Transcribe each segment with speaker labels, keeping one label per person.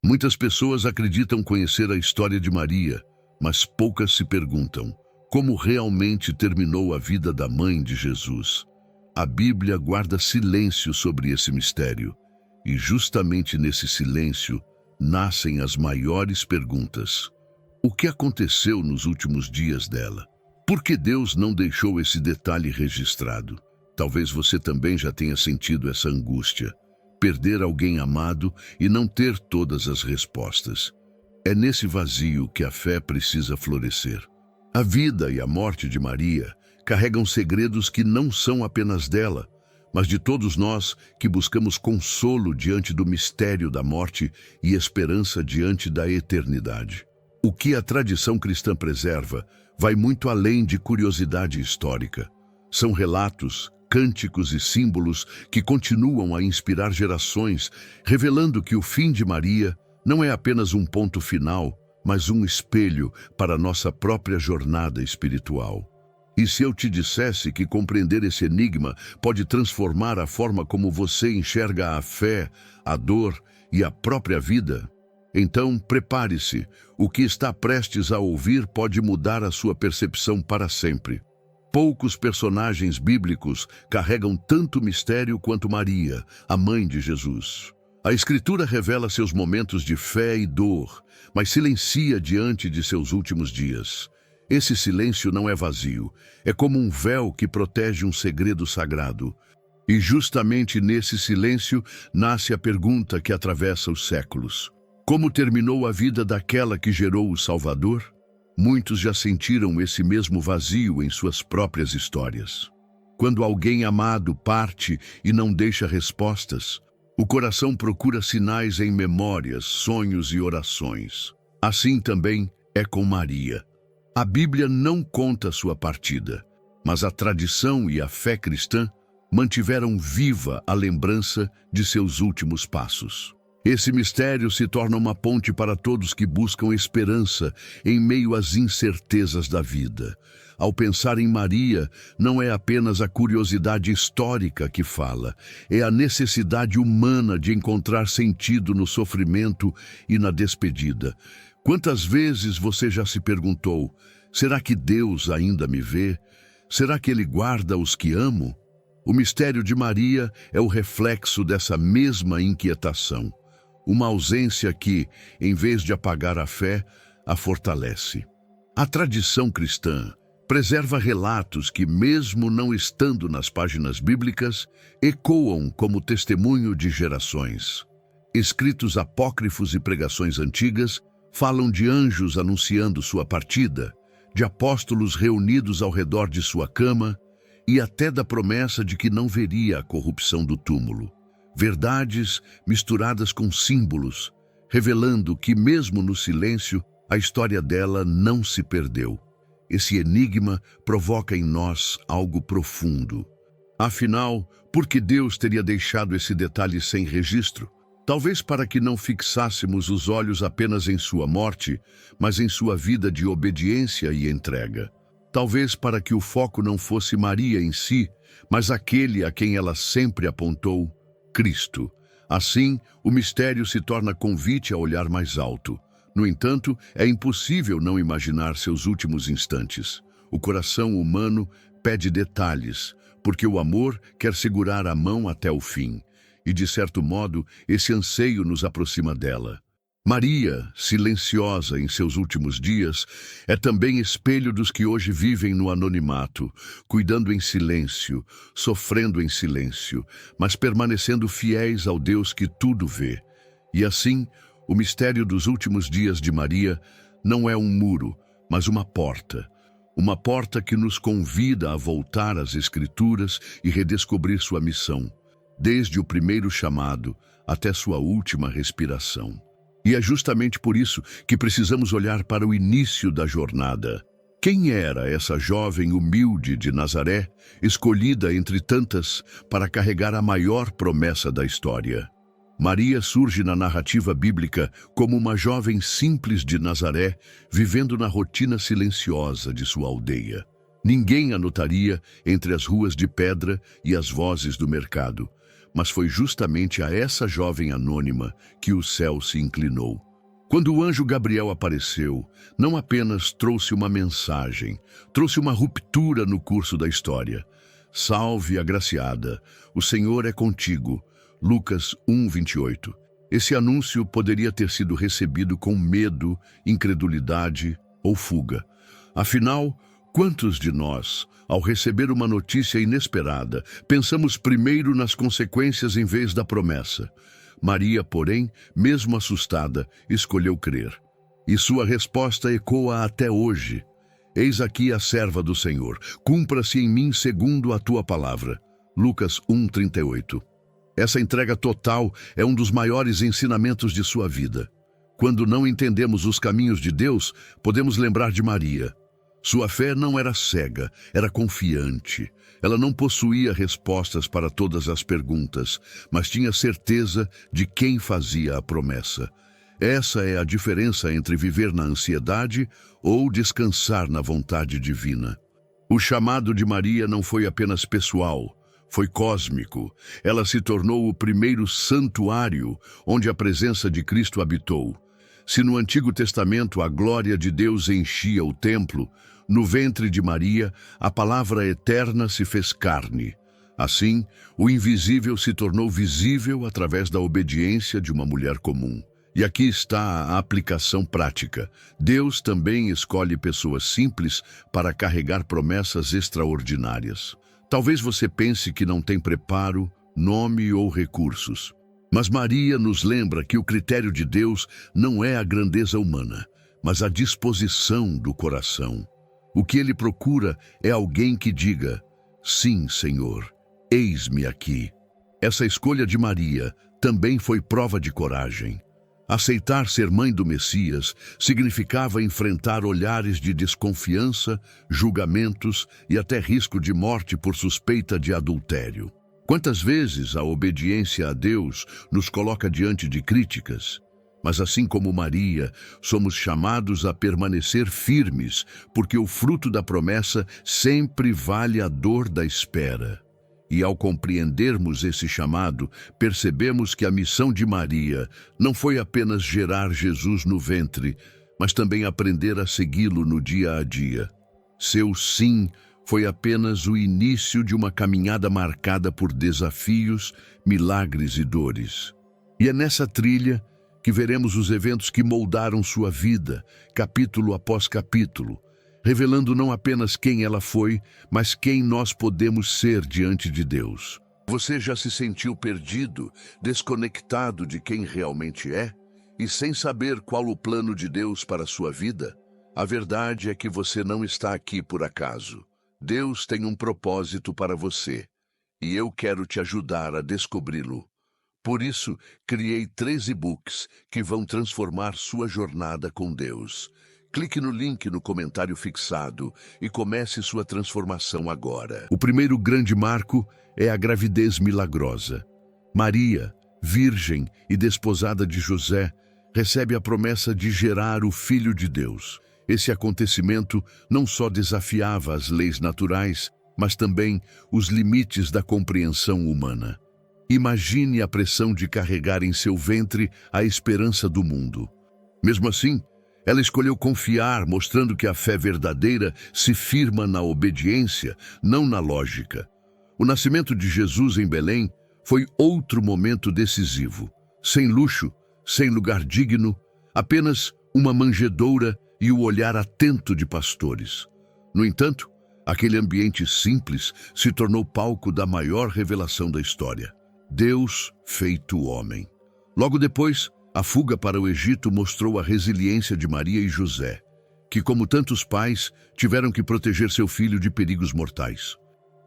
Speaker 1: Muitas pessoas acreditam conhecer a história de Maria, mas poucas se perguntam como realmente terminou a vida da mãe de Jesus. A Bíblia guarda silêncio sobre esse mistério, e justamente nesse silêncio nascem as maiores perguntas. O que aconteceu nos últimos dias dela? Por que Deus não deixou esse detalhe registrado? Talvez você também já tenha sentido essa angústia. Perder alguém amado e não ter todas as respostas. É nesse vazio que a fé precisa florescer. A vida e a morte de Maria carregam segredos que não são apenas dela, mas de todos nós que buscamos consolo diante do mistério da morte e esperança diante da eternidade. O que a tradição cristã preserva vai muito além de curiosidade histórica. São relatos, cânticos e símbolos que continuam a inspirar gerações, revelando que o fim de Maria não é apenas um ponto final, mas um espelho para a nossa própria jornada espiritual. E se eu te dissesse que compreender esse enigma pode transformar a forma como você enxerga a fé, a dor e a própria vida? Então, prepare-se. O que está prestes a ouvir pode mudar a sua percepção para sempre. Poucos personagens bíblicos carregam tanto mistério quanto Maria, a mãe de Jesus. A Escritura revela seus momentos de fé e dor, mas silencia diante de seus últimos dias. Esse silêncio não é vazio, é como um véu que protege um segredo sagrado. E justamente nesse silêncio nasce a pergunta que atravessa os séculos. Como terminou a vida daquela que gerou o Salvador? Muitos já sentiram esse mesmo vazio em suas próprias histórias. Quando alguém amado parte e não deixa respostas, o coração procura sinais em memórias, sonhos e orações. Assim também é com Maria. A Bíblia não conta sua partida, mas a tradição e a fé cristã mantiveram viva a lembrança de seus últimos passos. Esse mistério se torna uma ponte para todos que buscam esperança em meio às incertezas da vida. Ao pensar em Maria, não é apenas a curiosidade histórica que fala, é a necessidade humana de encontrar sentido no sofrimento e na despedida. Quantas vezes você já se perguntou, será que Deus ainda me vê? Será que Ele guarda os que amo? O mistério de Maria é o reflexo dessa mesma inquietação. Uma ausência que, em vez de apagar a fé, a fortalece. A tradição cristã preserva relatos que, mesmo não estando nas páginas bíblicas, ecoam como testemunho de gerações. Escritos apócrifos e pregações antigas falam de anjos anunciando sua partida, de apóstolos reunidos ao redor de sua cama e até da promessa de que não veria a corrupção do túmulo. Verdades misturadas com símbolos, revelando que, mesmo no silêncio, a história dela não se perdeu. Esse enigma provoca em nós algo profundo. Afinal, por que Deus teria deixado esse detalhe sem registro? Talvez para que não fixássemos os olhos apenas em sua morte, mas em sua vida de obediência e entrega. Talvez para que o foco não fosse Maria em si, mas aquele a quem ela sempre apontou, Cristo. Assim, o mistério se torna convite a olhar mais alto. No entanto, é impossível não imaginar seus últimos instantes. O coração humano pede detalhes, porque o amor quer segurar a mão até o fim. E, de certo modo, esse anseio nos aproxima dela. Maria, silenciosa em seus últimos dias, é também espelho dos que hoje vivem no anonimato, cuidando em silêncio, sofrendo em silêncio, mas permanecendo fiéis ao Deus que tudo vê. E assim, o mistério dos últimos dias de Maria não é um muro, mas uma porta. Uma porta que nos convida a voltar às Escrituras e redescobrir sua missão, desde o primeiro chamado até sua última respiração. E é justamente por isso que precisamos olhar para o início da jornada. Quem era essa jovem humilde de Nazaré, escolhida entre tantas para carregar a maior promessa da história? Maria surge na narrativa bíblica como uma jovem simples de Nazaré, vivendo na rotina silenciosa de sua aldeia. Ninguém a notaria entre as ruas de pedra e as vozes do mercado. mas foi justamente a essa jovem anônima que o céu se inclinou. Quando o anjo Gabriel apareceu, não apenas trouxe uma mensagem, trouxe uma ruptura no curso da história. Salve, agraciada, o Senhor é contigo. Lucas 1:28. Esse anúncio poderia ter sido recebido com medo, incredulidade ou fuga. Afinal, quantos de nós, ao receber uma notícia inesperada, pensamos primeiro nas consequências em vez da promessa? Maria, porém, mesmo assustada, escolheu crer. E sua resposta ecoa até hoje. Eis aqui a serva do Senhor, cumpra-se em mim segundo a tua palavra. Lucas 1:38. Essa entrega total é um dos maiores ensinamentos de sua vida. Quando não entendemos os caminhos de Deus, podemos lembrar de Maria. Sua fé não era cega, era confiante. Ela não possuía respostas para todas as perguntas, mas tinha certeza de quem fazia a promessa. Essa é a diferença entre viver na ansiedade ou descansar na vontade divina. O chamado de Maria não foi apenas pessoal, foi cósmico. Ela se tornou o primeiro santuário onde a presença de Cristo habitou. Se no Antigo Testamento a glória de Deus enchia o templo, no ventre de Maria, a palavra eterna se fez carne. Assim, o invisível se tornou visível através da obediência de uma mulher comum. E aqui está a aplicação prática. Deus também escolhe pessoas simples para carregar promessas extraordinárias. Talvez você pense que não tem preparo, nome ou recursos. Mas Maria nos lembra que o critério de Deus não é a grandeza humana, mas a disposição do coração. O que ele procura é alguém que diga: sim, Senhor, eis-me aqui. Essa escolha de Maria também foi prova de coragem. Aceitar ser mãe do Messias significava enfrentar olhares de desconfiança, julgamentos e até risco de morte por suspeita de adultério. Quantas vezes a obediência a Deus nos coloca diante de críticas? Mas assim como Maria, somos chamados a permanecer firmes, porque o fruto da promessa sempre vale a dor da espera. E ao compreendermos esse chamado, percebemos que a missão de Maria não foi apenas gerar Jesus no ventre, mas também aprender a segui-lo no dia a dia. Seu sim foi apenas o início de uma caminhada marcada por desafios, milagres e dores. E é nessa trilha que veremos os eventos que moldaram sua vida, capítulo após capítulo, revelando não apenas quem ela foi, mas quem nós podemos ser diante de Deus. Você já se sentiu perdido, desconectado de quem realmente é, e sem saber qual o plano de Deus para a sua vida? A verdade é que você não está aqui por acaso. Deus tem um propósito para você, e eu quero te ajudar a descobri-lo. Por isso, criei 3 e-books que vão transformar sua jornada com Deus. Clique no link no comentário fixado e comece sua transformação agora. O primeiro grande marco é a gravidez milagrosa. Maria, virgem e desposada de José, recebe a promessa de gerar o Filho de Deus. Esse acontecimento não só desafiava as leis naturais, mas também os limites da compreensão humana. Imagine a pressão de carregar em seu ventre a esperança do mundo. Mesmo assim, ela escolheu confiar, mostrando que a fé verdadeira se firma na obediência, não na lógica. O nascimento de Jesus em Belém foi outro momento decisivo. Sem luxo, sem lugar digno, apenas uma manjedoura e o olhar atento de pastores. No entanto, aquele ambiente simples se tornou palco da maior revelação da história. Deus feito homem. Logo depois, a fuga para o Egito mostrou a resiliência de Maria e José, que, como tantos pais, tiveram que proteger seu filho de perigos mortais.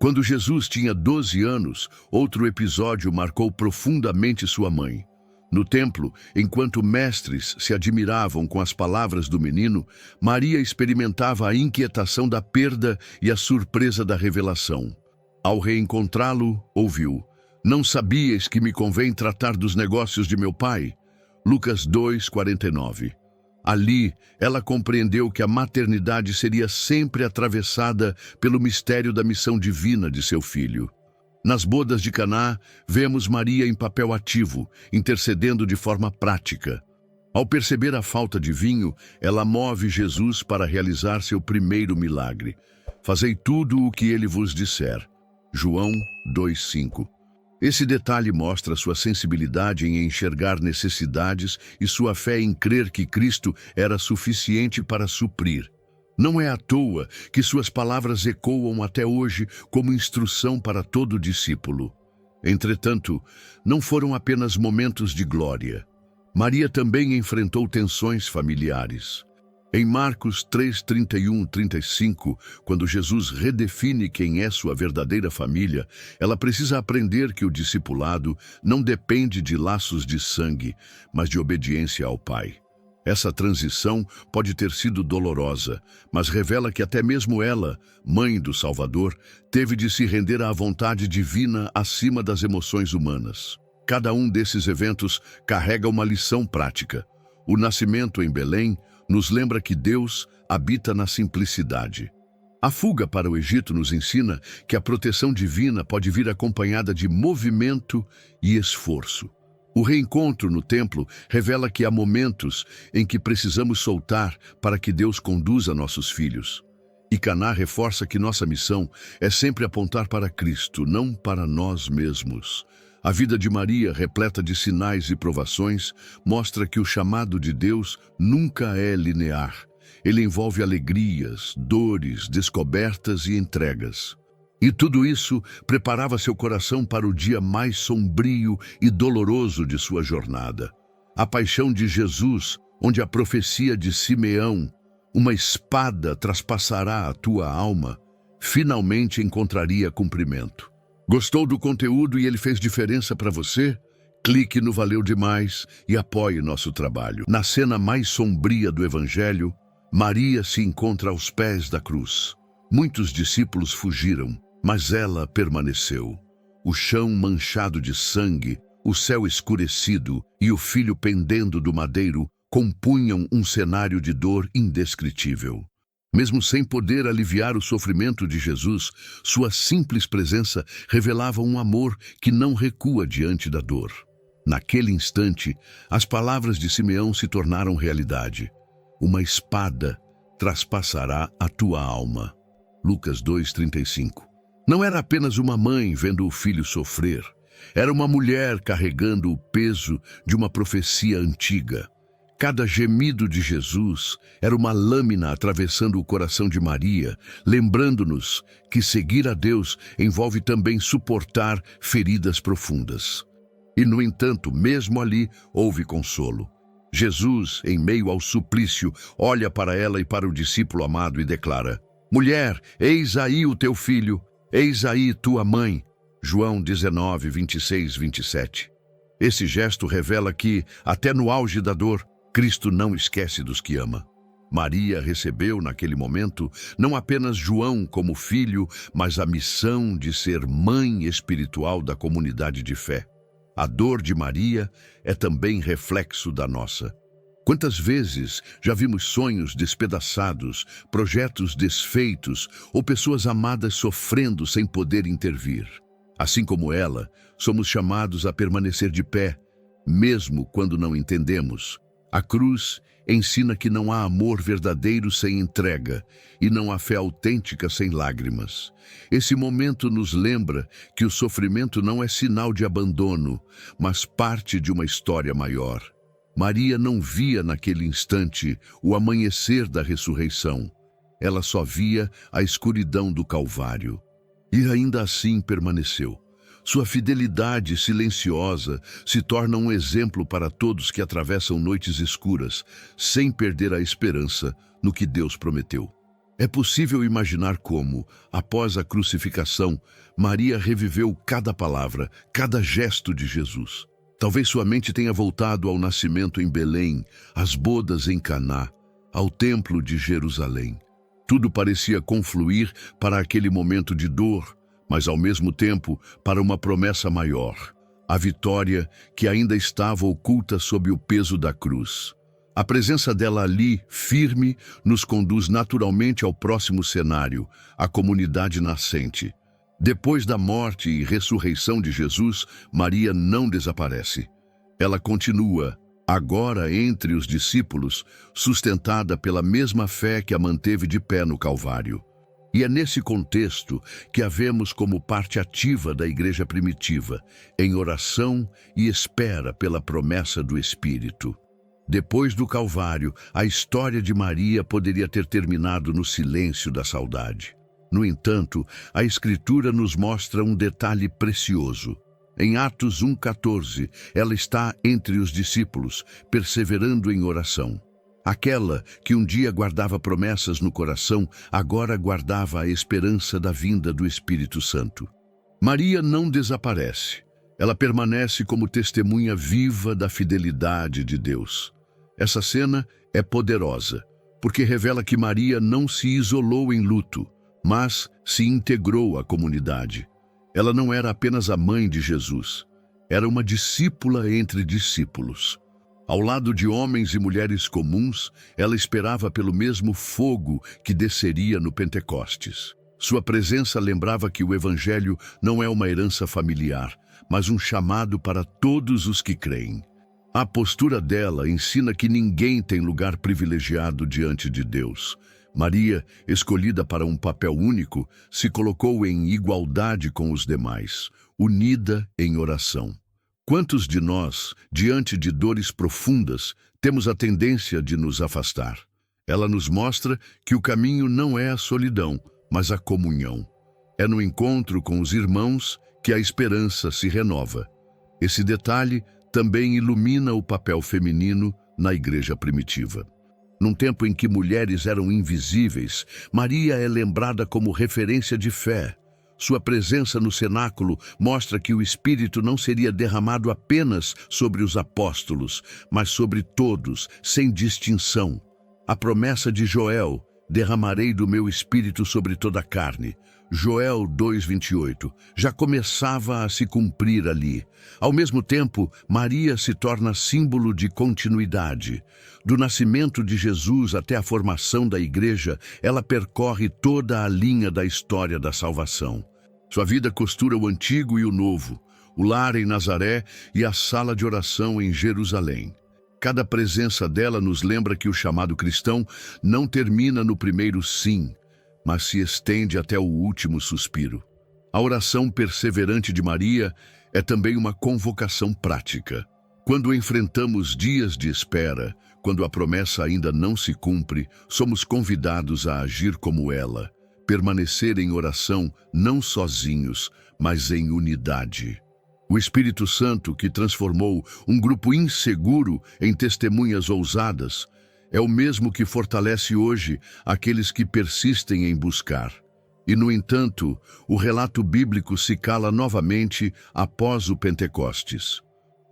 Speaker 1: Quando Jesus tinha 12 anos, outro episódio marcou profundamente sua mãe. No templo, enquanto mestres se admiravam com as palavras do menino, Maria experimentava a inquietação da perda e a surpresa da revelação. Ao reencontrá-lo, ouviu: "Não sabias que me convém tratar dos negócios de meu pai?" Lucas 2:49. Ali, ela compreendeu que a maternidade seria sempre atravessada pelo mistério da missão divina de seu filho. Nas bodas de Caná, vemos Maria em papel ativo, intercedendo de forma prática. Ao perceber a falta de vinho, ela move Jesus para realizar seu primeiro milagre. Fazei tudo o que ele vos disser. João 2,5. Esse detalhe mostra sua sensibilidade em enxergar necessidades e sua fé em crer que Cristo era suficiente para suprir. Não é à toa que suas palavras ecoam até hoje como instrução para todo discípulo. Entretanto, não foram apenas momentos de glória. Maria também enfrentou tensões familiares. Em Marcos 3:31-35, quando Jesus redefine quem é sua verdadeira família, ela precisa aprender que o discipulado não depende de laços de sangue, mas de obediência ao Pai. Essa transição pode ter sido dolorosa, mas revela que até mesmo ela, mãe do Salvador, teve de se render à vontade divina acima das emoções humanas. Cada um desses eventos carrega uma lição prática. O nascimento em Belém nos lembra que Deus habita na simplicidade. A fuga para o Egito nos ensina que a proteção divina pode vir acompanhada de movimento e esforço. O reencontro no templo revela que há momentos em que precisamos soltar para que Deus conduza nossos filhos. E Caná reforça que nossa missão é sempre apontar para Cristo, não para nós mesmos. A vida de Maria, repleta de sinais e provações, mostra que o chamado de Deus nunca é linear. Ele envolve alegrias, dores, descobertas e entregas. E tudo isso preparava seu coração para o dia mais sombrio e doloroso de sua jornada. A paixão de Jesus, onde a profecia de Simeão, uma espada traspassará a tua alma, finalmente encontraria cumprimento. Gostou do conteúdo e ele fez diferença para você? Clique no Valeu Demais e apoie nosso trabalho. Na cena mais sombria do Evangelho, Maria se encontra aos pés da cruz. Muitos discípulos fugiram, mas ela permaneceu. O chão manchado de sangue, o céu escurecido e o filho pendendo do madeiro compunham um cenário de dor indescritível. Mesmo sem poder aliviar o sofrimento de Jesus, sua simples presença revelava um amor que não recua diante da dor. Naquele instante, as palavras de Simeão se tornaram realidade. Uma espada traspassará a tua alma. Lucas 2:35. Não era apenas uma mãe vendo o filho sofrer. Era uma mulher carregando o peso de uma profecia antiga. Cada gemido de Jesus era uma lâmina atravessando o coração de Maria, lembrando-nos que seguir a Deus envolve também suportar feridas profundas. E, no entanto, mesmo ali, houve consolo. Jesus, em meio ao suplício, olha para ela e para o discípulo amado e declara: Mulher, eis aí o teu filho, eis aí tua mãe. João 19:26-27. Esse gesto revela que, até no auge da dor, Cristo não esquece dos que ama. Maria recebeu, naquele momento, não apenas João como filho, mas a missão de ser mãe espiritual da comunidade de fé. A dor de Maria é também reflexo da nossa. Quantas vezes já vimos sonhos despedaçados, projetos desfeitos ou pessoas amadas sofrendo sem poder intervir? Assim como ela, somos chamados a permanecer de pé, mesmo quando não entendemos. A cruz ensina que não há amor verdadeiro sem entrega e não há fé autêntica sem lágrimas. Esse momento nos lembra que o sofrimento não é sinal de abandono, mas parte de uma história maior. Maria não via naquele instante o amanhecer da ressurreição. Ela só via a escuridão do Calvário. E ainda assim permaneceu. Sua fidelidade silenciosa se torna um exemplo para todos que atravessam noites escuras, sem perder a esperança no que Deus prometeu. É possível imaginar como, após a crucificação, Maria reviveu cada palavra, cada gesto de Jesus. Talvez sua mente tenha voltado ao nascimento em Belém, às bodas em Caná, ao templo de Jerusalém. Tudo parecia confluir para aquele momento de dor, mas ao mesmo tempo para uma promessa maior, a vitória que ainda estava oculta sob o peso da cruz. A presença dela ali, firme, nos conduz naturalmente ao próximo cenário, a comunidade nascente. Depois da morte e ressurreição de Jesus, Maria não desaparece. Ela continua, agora entre os discípulos, sustentada pela mesma fé que a manteve de pé no Calvário. E é nesse contexto que a vemos como parte ativa da igreja primitiva, em oração e espera pela promessa do Espírito. Depois do Calvário, a história de Maria poderia ter terminado no silêncio da saudade. No entanto, a Escritura nos mostra um detalhe precioso. Em Atos 1,14, ela está entre os discípulos, perseverando em oração. Aquela que um dia guardava promessas no coração, agora guardava a esperança da vinda do Espírito Santo. Maria não desaparece. Ela permanece como testemunha viva da fidelidade de Deus. Essa cena é poderosa, porque revela que Maria não se isolou em luto, mas se integrou à comunidade. Ela não era apenas a mãe de Jesus, era uma discípula entre discípulos. Ao lado de homens e mulheres comuns, ela esperava pelo mesmo fogo que desceria no Pentecostes. Sua presença lembrava que o Evangelho não é uma herança familiar, mas um chamado para todos os que creem. A postura dela ensina que ninguém tem lugar privilegiado diante de Deus. Maria, escolhida para um papel único, se colocou em igualdade com os demais, unida em oração. Quantos de nós, diante de dores profundas, temos a tendência de nos afastar? Ela nos mostra que o caminho não é a solidão, mas a comunhão. É no encontro com os irmãos que a esperança se renova. Esse detalhe também ilumina o papel feminino na igreja primitiva. Num tempo em que mulheres eram invisíveis, Maria é lembrada como referência de fé. Sua presença no cenáculo mostra que o Espírito não seria derramado apenas sobre os apóstolos, mas sobre todos, sem distinção. A promessa de Joel, derramarei do meu Espírito sobre toda a carne, Joel 2,28, já começava a se cumprir ali. Ao mesmo tempo, Maria se torna símbolo de continuidade. Do nascimento de Jesus até a formação da igreja, ela percorre toda a linha da história da salvação. Sua vida costura o antigo e o novo, o lar em Nazaré e a sala de oração em Jerusalém. Cada presença dela nos lembra que o chamado cristão não termina no primeiro sim, mas se estende até o último suspiro. A oração perseverante de Maria é também uma convocação prática. Quando enfrentamos dias de espera, quando a promessa ainda não se cumpre, somos convidados a agir como ela, permanecer em oração não sozinhos, mas em unidade. O Espírito Santo, que transformou um grupo inseguro em testemunhas ousadas, é o mesmo que fortalece hoje aqueles que persistem em buscar. E, no entanto, o relato bíblico se cala novamente após o Pentecostes.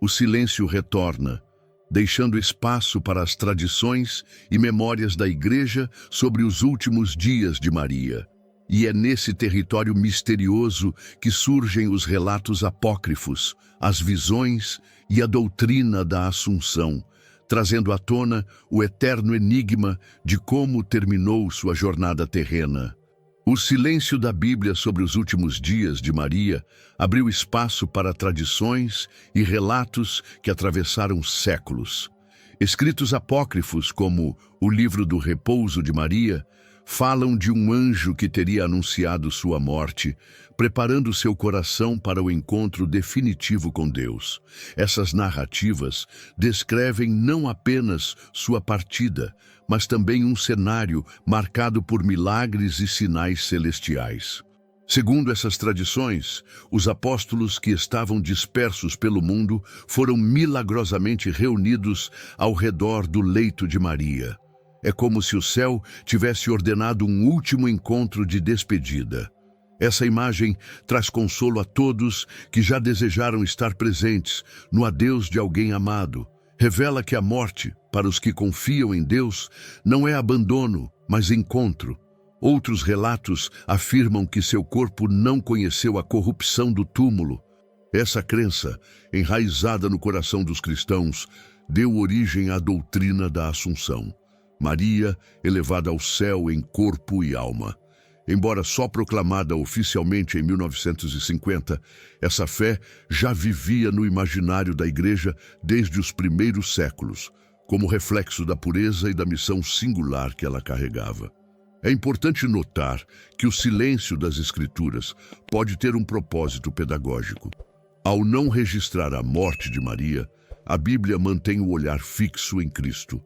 Speaker 1: O silêncio retorna, deixando espaço para as tradições e memórias da Igreja sobre os últimos dias de Maria. E é nesse território misterioso que surgem os relatos apócrifos, as visões e a doutrina da Assunção, trazendo à tona o eterno enigma de como terminou sua jornada terrena. O silêncio da Bíblia sobre os últimos dias de Maria abriu espaço para tradições e relatos que atravessaram séculos. Escritos apócrifos, como o Livro do Repouso de Maria, falam de um anjo que teria anunciado sua morte, preparando seu coração para o encontro definitivo com Deus. Essas narrativas descrevem não apenas sua partida, mas também um cenário marcado por milagres e sinais celestiais. Segundo essas tradições, os apóstolos que estavam dispersos pelo mundo foram milagrosamente reunidos ao redor do leito de Maria. É como se o céu tivesse ordenado um último encontro de despedida. Essa imagem traz consolo a todos que já desejaram estar presentes no adeus de alguém amado. Revela que a morte, para os que confiam em Deus, não é abandono, mas encontro. Outros relatos afirmam que seu corpo não conheceu a corrupção do túmulo. Essa crença, enraizada no coração dos cristãos, deu origem à doutrina da Assunção. Maria, elevada ao céu em corpo e alma. Embora só proclamada oficialmente em 1950, essa fé já vivia no imaginário da Igreja desde os primeiros séculos, como reflexo da pureza e da missão singular que ela carregava. É importante notar que o silêncio das Escrituras pode ter um propósito pedagógico. Ao não registrar a morte de Maria, a Bíblia mantém o olhar fixo em Cristo.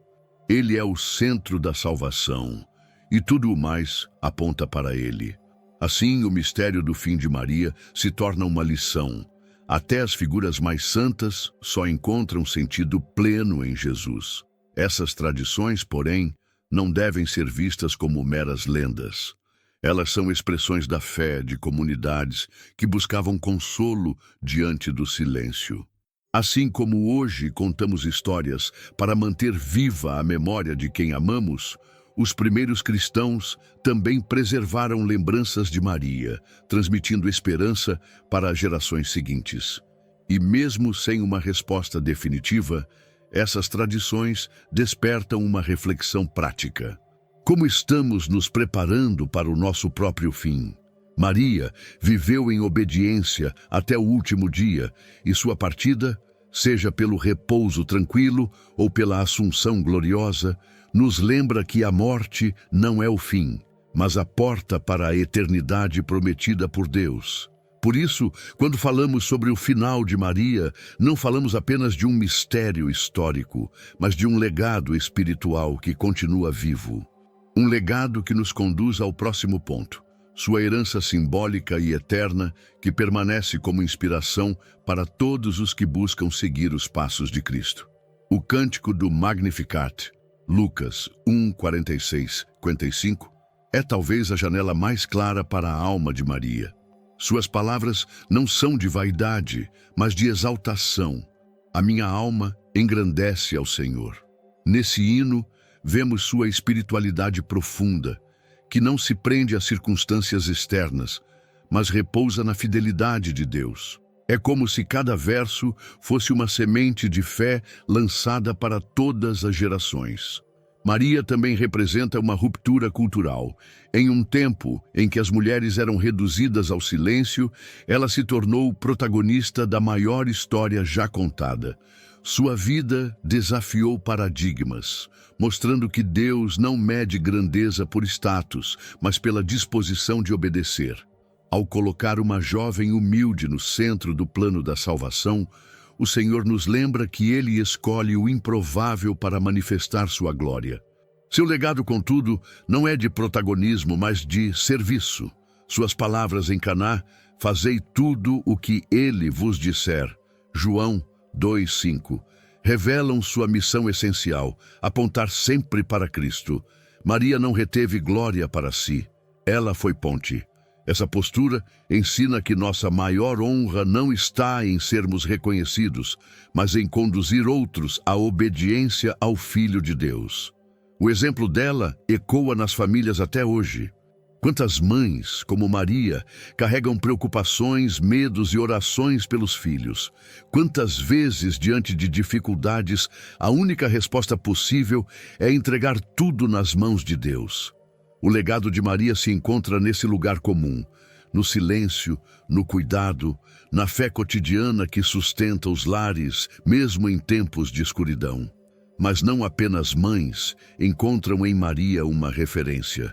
Speaker 1: Ele é o centro da salvação, e tudo o mais aponta para ele. Assim, o mistério do fim de Maria se torna uma lição. Até as figuras mais santas só encontram sentido pleno em Jesus. Essas tradições, porém, não devem ser vistas como meras lendas. Elas são expressões da fé de comunidades que buscavam consolo diante do silêncio. Assim como hoje contamos histórias para manter viva a memória de quem amamos, os primeiros cristãos também preservaram lembranças de Maria, transmitindo esperança para as gerações seguintes. E mesmo sem uma resposta definitiva, essas tradições despertam uma reflexão prática. Como estamos nos preparando para o nosso próprio fim? Maria viveu em obediência até o último dia, e sua partida, seja pelo repouso tranquilo ou pela assunção gloriosa, nos lembra que a morte não é o fim, mas a porta para a eternidade prometida por Deus. Por isso, quando falamos sobre o final de Maria, não falamos apenas de um mistério histórico, mas de um legado espiritual que continua vivo. Um legado que nos conduz ao próximo ponto, sua herança simbólica e eterna que permanece como inspiração para todos os que buscam seguir os passos de Cristo. O cântico do Magnificat, Lucas 1, 46, 55, é talvez a janela mais clara para a alma de Maria. Suas palavras não são de vaidade, mas de exaltação. A minha alma engrandece ao Senhor. Nesse hino, vemos sua espiritualidade profunda, que não se prende a circunstâncias externas, mas repousa na fidelidade de Deus. É como se cada verso fosse uma semente de fé lançada para todas as gerações. Maria também representa uma ruptura cultural. Em um tempo em que as mulheres eram reduzidas ao silêncio, ela se tornou protagonista da maior história já contada. Sua vida desafiou paradigmas, mostrando que Deus não mede grandeza por status, mas pela disposição de obedecer. Ao colocar uma jovem humilde no centro do plano da salvação, o Senhor nos lembra que Ele escolhe o improvável para manifestar sua glória. Seu legado, contudo, não é de protagonismo, mas de serviço. Suas palavras em Caná, fazei tudo o que Ele vos disser. João 2:5, revelam sua missão essencial, apontar sempre para Cristo. Maria não reteve glória para si, ela foi ponte. Essa postura ensina que nossa maior honra não está em sermos reconhecidos, mas em conduzir outros à obediência ao Filho de Deus. O exemplo dela ecoa nas famílias até hoje. Quantas mães, como Maria, carregam preocupações, medos e orações pelos filhos? Quantas vezes, diante de dificuldades, a única resposta possível é entregar tudo nas mãos de Deus? O legado de Maria se encontra nesse lugar comum, no silêncio, no cuidado, na fé cotidiana que sustenta os lares, mesmo em tempos de escuridão. Mas não apenas mães encontram em Maria uma referência.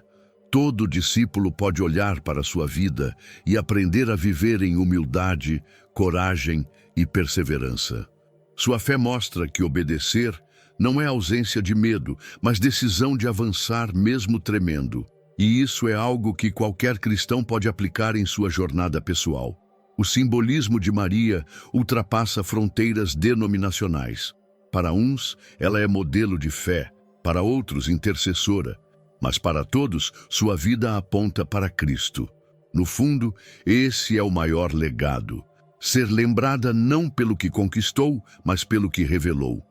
Speaker 1: Todo discípulo pode olhar para sua vida e aprender a viver em humildade, coragem e perseverança. Sua fé mostra que obedecer não é ausência de medo, mas decisão de avançar mesmo tremendo. E isso é algo que qualquer cristão pode aplicar em sua jornada pessoal. O simbolismo de Maria ultrapassa fronteiras denominacionais. Para uns, ela é modelo de fé, para outros, intercessora. Mas para todos, sua vida aponta para Cristo. No fundo, esse é o maior legado. Ser lembrada não pelo que conquistou, mas pelo que revelou.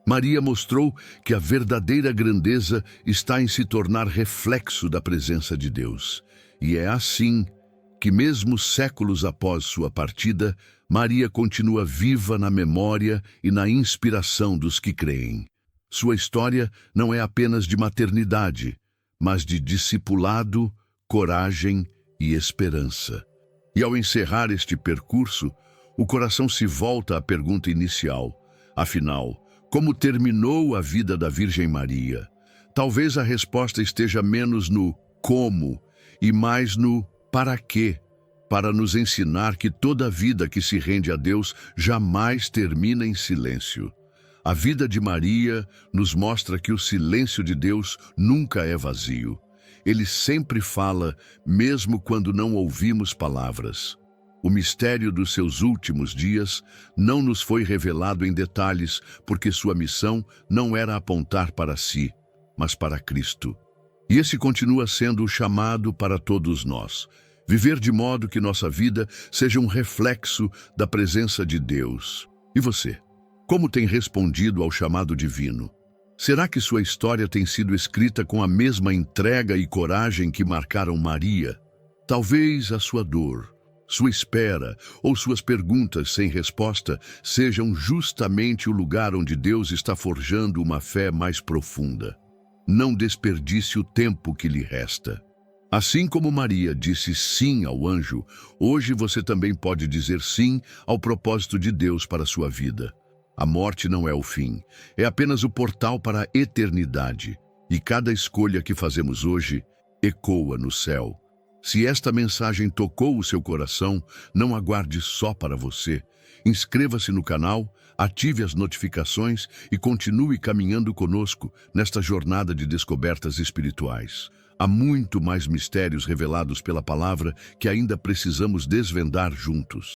Speaker 1: Maria mostrou que a verdadeira grandeza está em se tornar reflexo da presença de Deus. E é assim que, mesmo séculos após sua partida, Maria continua viva na memória e na inspiração dos que creem. Sua história não é apenas de maternidade, mas de discipulado, coragem e esperança. E ao encerrar este percurso, o coração se volta à pergunta inicial. Afinal, como terminou a vida da Virgem Maria? Talvez a resposta esteja menos no como e mais no para quê, para nos ensinar que toda vida que se rende a Deus jamais termina em silêncio. A vida de Maria nos mostra que o silêncio de Deus nunca é vazio. Ele sempre fala, mesmo quando não ouvimos palavras. O mistério dos seus últimos dias não nos foi revelado em detalhes, porque sua missão não era apontar para si, mas para Cristo. E esse continua sendo o chamado para todos nós. Viver de modo que nossa vida seja um reflexo da presença de Deus. E você? Como tem respondido ao chamado divino? Será que sua história tem sido escrita com a mesma entrega e coragem que marcaram Maria? Talvez a sua dor, sua espera ou suas perguntas sem resposta sejam justamente o lugar onde Deus está forjando uma fé mais profunda. Não desperdice o tempo que lhe resta. Assim como Maria disse sim ao anjo, hoje você também pode dizer sim ao propósito de Deus para a sua vida. A morte não é o fim, é apenas o portal para a eternidade. E cada escolha que fazemos hoje ecoa no céu. Se esta mensagem tocou o seu coração, não aguarde só para você. Inscreva-se no canal, ative as notificações e continue caminhando conosco nesta jornada de descobertas espirituais. Há muito mais mistérios revelados pela palavra que ainda precisamos desvendar juntos.